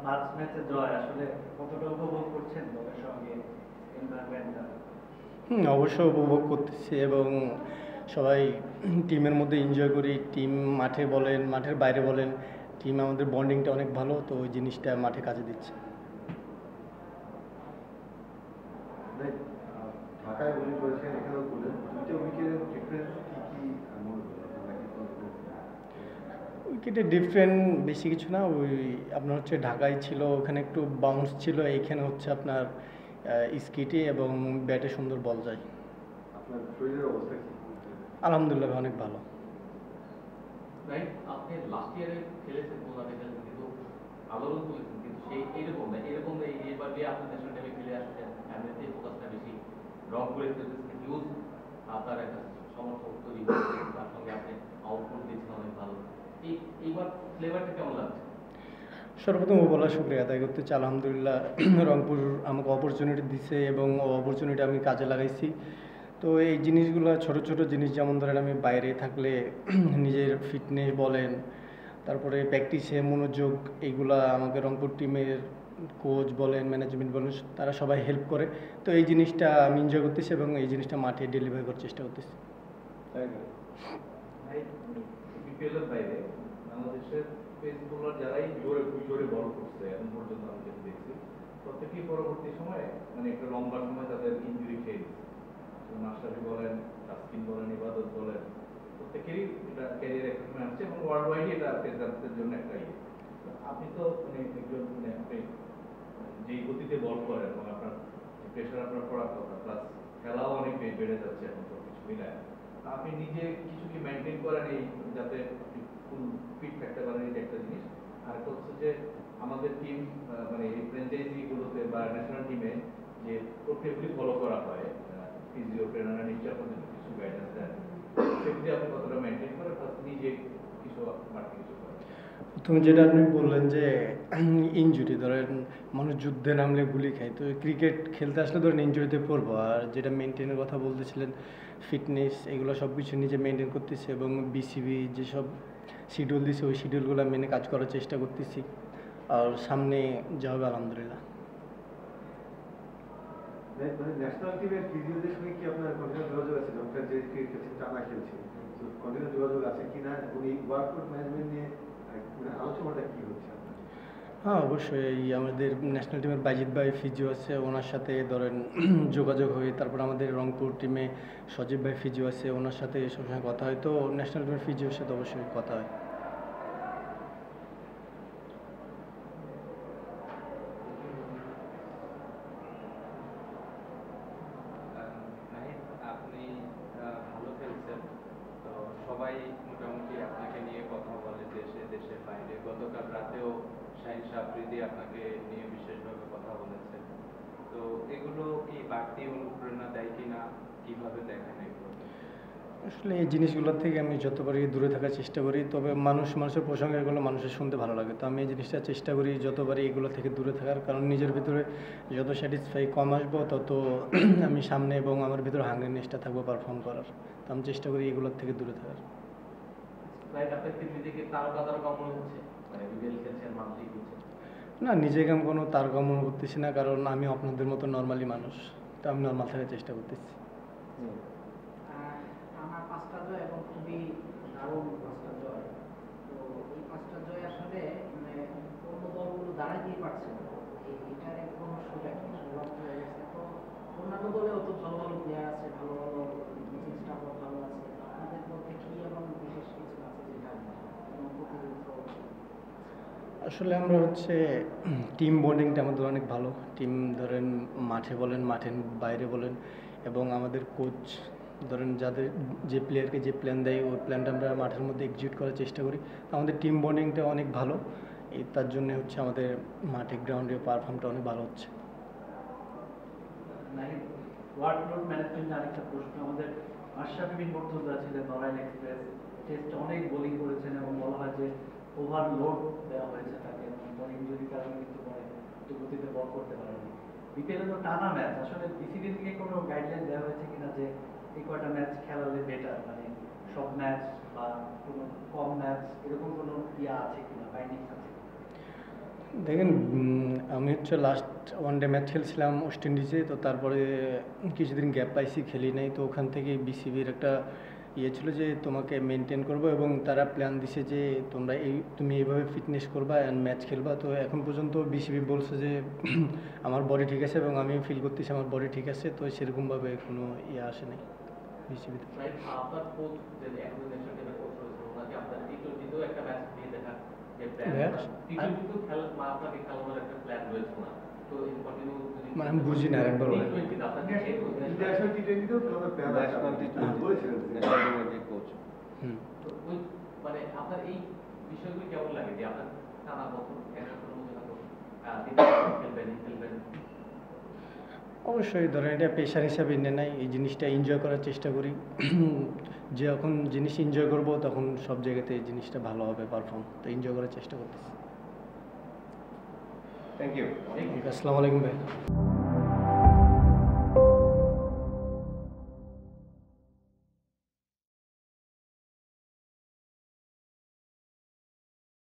First ম্যাচে জয় আসলে কতটা উপভোগ করছেন দলের সঙ্গে এনভায়রনমেন্টটা? অবশ্যই উপভোগ করতেছি এবং সবাই টিমের মধ্যে এনজয় করি। টিম মাঠে বলেন, মাঠের বাইরে বলেন, টিম আমাদের বন্ডিংটা অনেক ভালো, তো ওই জিনিসটা মাঠে কাজে দিচ্ছে। মানে, ঢাকায় উইন করেছেন, এখানেও করলেন, দুইটা উইকেটের ডিফারেন্স কি কি মনে হলো নাকি উইকেটের ডিফারেন্ট বেশি কিছু না, ওই আপনার হচ্ছে ঢাকায় ছিল, ওখানে একটু বাউন্স ছিল, এইখানে হচ্ছে আপনার স্কিটে এবং ব্যাটে সুন্দর বল যায়। আপনার শরীরের অবস্থা কি? আলহামদুলিল্লাহ অনেক ভালো। রাইট, আপনি লাস্ট ইয়ারে খেলেছেন টুর্নামেন্টে কিন্তু আলোড়ন তুলেছেন, কিন্তু সেই এইরকম না এবার দিয়ে আপনি ন্যাশনাল টিমে খেলে আসছেন, এমনিতেই ফোকাসটা বেশি রংপুরে খেলতেছেন, হিউজ আপনার একটা সমর্থক তৈরি হয়েছে, তার সঙ্গে আপনি আউটপুট দিয়েছেন অনেক ভালো। এইবার ফ্লেভারটা কেমন লাগছে? সর্বপ্রথম বলার শুক্রিয়া আদায় করতে চাই, আলহামদুলিল্লাহ রংপুর আমাকে অপরচুনিটি দিছে এবং অপরচুনিটি আমি কাজে লাগাইছি। তো এই জিনিসগুলো ছোট ছোট জিনিস, যেমন ধরেন আমি বাইরে থাকলে নিজের ফিটনেস বলেন, তারপরে প্র্যাকটিসে মনোযোগ, এইগুলা আমাকে রংপুর টিমের কোচ বলেন, ম্যানেজমেন্ট বলেন, তারা সবাই হেল্প করে। তো এই জিনিসটা আমি এনজয় করতেছি এবং এই জিনিসটা মাঠে ডেলিভারি করার চেষ্টা করতেছি। বিপিএলের বাইরে বাংলাদেশের পেস বোলার যারাই জোরে খুব জোরে বল করছে এখন পর্যন্ত আমি যেটা দেখছি, প্রত্যেকেই পরবর্তী সময়ে মানে একটা লম্বা সময় তাদের ইনজুরি খেয়ে দিচ্ছে। মাশরাফি বলেন, তাসকিন বলেন, ইবাদত বলেন, প্রত্যেকেরই এটা ক্যারিয়ার একটা সময় আসছে এবং ওয়ার্ল্ড ওয়াইডই এটা পেসারদের জন্য একটা ইয়ে। আপনি তো মানে একজন মানে আপনি যেই গতিতে বল করেন এবং আপনার প্রেশার আপনার পড়ার কথা, প্লাস খেলাও অনেক বেড়ে যাচ্ছে এখন সব কিছু মিলায়, আপনি নিজে কিছু কি মেনটেন করেন এই যাতে ফুল ফিট থাকতে পারেন, এই একটা জিনিস। আর হচ্ছে যে আমাদের টিম মানে এই ফ্র্যাঞ্চাইজি গুলোতে বা ন্যাশনাল টিমে যে প্রক্রিয়াগুলি ফলো করা হয়, ফিজিও ট্রেনাররা নিশ্চয়ই আপনাদের কিছু গাইডেন্স দেন, সেগুলি আপনি কতটা মেনটেন করেন, প্লাস নিজে কিছু বাড়তি কিছু করেন? তুমি যেটা আপনি বললেন যে ইনজুরি, ধরেন মানুষ যুদ্ধে নামলে গুলি খায়, তো ক্রিকেট খেলতে আসলে ধরেন ইনজুরিতে পড়বো। আর যেটা মেনটেনের কথা বলতেছিলেন, ফিটনেস, এগুলো সব কিছু নিজে মেনটেন করতেছি এবং বিসিবি যেসব শিডিউল দিছে ওই শিডিউলগুলো মেনে কাজ করার চেষ্টা করতেছি, আর সামনে যা হবে আলহামদুলিল্লাহ। মানে ন্যাশনাল টিমের ফিজিওদের সঙ্গে কি আপনার কন্টিনিউ যোগাযোগ আছে? ডক্টর যে ক্রিকেট খেলছেন, টানা খেলছেন, কন্টিনিউ যোগাযোগ আছে কিনা? উনি ওয়ার্কআউট ম্যানেজমেন্ট নিয়ে মানে আলোচনাটা কি হচ্ছে আপনার? হ্যাঁ, অবশ্যই আমাদের ন্যাশনাল টিমের বাইজিৎ ভাই ফিজিও আছে, ওনার সাথে ধরেন যোগাযোগ হয়। তারপর আমাদের রংপুর টিমে সজীব ভাই ফিজিও আছে, ওনার সাথে সবসময় কথা হয়। তো ন্যাশনাল টিমের ফিজিওর সাথে অবশ্যই কথা হয়। নাহিদ, আপনি ভালো খেলছেন, তো সবাই মোটামুটি আপনাকে নিয়ে কথা বলে দেশে দেশের বাইরে। গতকাল রাতেও শাহিন আফ্রিদি আপনাকে নিয়ে বিশেষভাবে কথা বলেছে। তো এগুলো কি বাড়তি অনুপ্রেরণা দেয় কিনা, কিভাবে দেখেন এগুলো? আসলে এই জিনিসগুলো থেকে আমি যত পারি দূরে থাকার চেষ্টা করি, তবে মানুষের প্রসঙ্গে এগুলো মানুষের শুনতে ভালো লাগে, তো আমি এই জিনিসটা চেষ্টা করি যত পারি এগুলো থেকে দূরে থাকার, কারণ নিজের ভিতরে যত স্যাটিসফাই কম আসবো তত আমি সামনে এবং আমার ভিতরে হাঙ্গ্রিনেসটা থাকবো পারফর্ম করার, তো আমি চেষ্টা করি এগুলোর থেকে দূরে থাকার। রাইট, আপনার কি নিজেকে তারকা মনে হচ্ছে, মানে বিপিএল খেলছেন, মান্থলি খেলছেন? না, নিজেকে আমি কোনো তারকা মনে করতেছি না, কারণ আমি আপনাদের মতো নর্মালি মানুষ, তো আমি নর্মাল থাকার চেষ্টা করতেছি। আমার 5টা জয় এবং খুবই দারুণ 5টা জয়। তো এই 5টা জয় আসলে মানে অন্য দলগুলো দাঁড়াতেই পারছে না। এটার এক রহস্যটা কি সংলগ্ন হয়ে গেছে। তো অন্যান্য দলেও তো ভালো ভালো প্লেয়ার আছে, ভালো ভালো কোচিং স্টাফও ভালো আছে, আপনাদের মধ্যে কি এমন বিশেষ কিছু আছে যেটা কোনো প্রতিনিধিত্ব? আসলে আমরা হচ্ছে টিম বন্ডিংটা আমাদের অনেক ভালো। টিম ধরেন মাঠে বলেন, মাঠের বাইরে বলেন, এবং আমাদের কোচ ধরেন যাদের যে প্লেয়ারকে যে প্ল্যান দেয় ওই প্ল্যানটা আমরা মাঠের মধ্যে এক্সিকিউট করার চেষ্টা করি। আমাদের টিম বন্ডিংটা অনেক ভালো, তার জন্য হচ্ছে আমাদের মাঠে গ্রাউন্ডে পারফর্মটা অনেক ভালো হচ্ছে। ওয়ার্কলোড ম্যানেজমেন্ট আরেকটা প্রশ্ন। আমাদের আশরাফি বিন মুর্তজা ছিলেন নড়াইল এক্সপ্রেস টেস্টে, অনেক বোলিং করেছেন এবং বলা হয় যে ওভারলোড দেওয়া হয়েছে তাকে, এবং ইনজুরির কারণে কিন্তু পরে গতিতে বল করতে পারেনি। বিপিএলে তো টানা ম্যাচ, আসলে বিসিবি থেকে কোনো গাইডলাইন দেওয়া হয়েছে কিনা যে এই কয়টা ম্যাচ খেলালে বেটার, মানে সব ম্যাচ বা কোনো কম ম্যাচ, এরকম কোনো ইয়া আছে কিনা, বাইন্ডিংস আছে? দেখেন আমি হচ্ছে লাস্ট ওয়ানডে ম্যাচ খেলছিলাম ওয়েস্ট ইন্ডিজে, তো তারপরে কিছুদিন গ্যাপ পাইছি, খেলি নাই। তো ওখান থেকে বিসিবির একটা ইয়ে ছিল যে তোমাকে মেনটেন করবো, এবং তারা প্ল্যান দিছে যে তুমি এইভাবে ফিটনেস করবা অ্যান্ড ম্যাচ খেলবা। তো এখন পর্যন্ত বিসিবি বলছে যে আমার বডি ঠিক আছে এবং আমি ফিল করতেছি আমার বডি ঠিক আছে। তো সেরকমভাবে কোনো ইয়ে আসে নাই বিসিবিতে। রাইট, আপনার কোচ যে এখন ন্যাশনাল টিমের কোচ রয়েছে, ওনাকে আপনার টি20তেও একটা ম্যাচ দিয়ে দেখার যে প্ল্যান, Match? টি20তেও খেলা আপনাকে খেলানোর একটা প্ল্যান রয়েছে না, তো ইন কন্টিনিউ যদি মানে আমি বুঝি না, আরেকবার বলেন। টি20তে আপনাকে ইন্টারন্যাশনাল টি20তেও খেলানোর প্ল্যান আছে, ন্যাশনাল আপনি টি20 বলেছিলেন ন্যাশনাল টি20 কোচ। হুম। তো ওই মানে আপনার এই বিষয়গুলো কেমন লাগে যে আপনার টানা বছর এক বছরের মধ্যে হয়তো খেলবেন অবশ্যই ধরেন এটা পেশার হিসাবে নিয়ে নাই, এই জিনিসটা এনজয় করার চেষ্টা করি। যখন জিনিস এনজয় করব তখন সব জায়গাতে এই জিনিসটা ভালো হবে পারফর্ম, তো এনজয় করার চেষ্টা করতেছি। Thank you. আসসালামু আলাইকুম ভাই।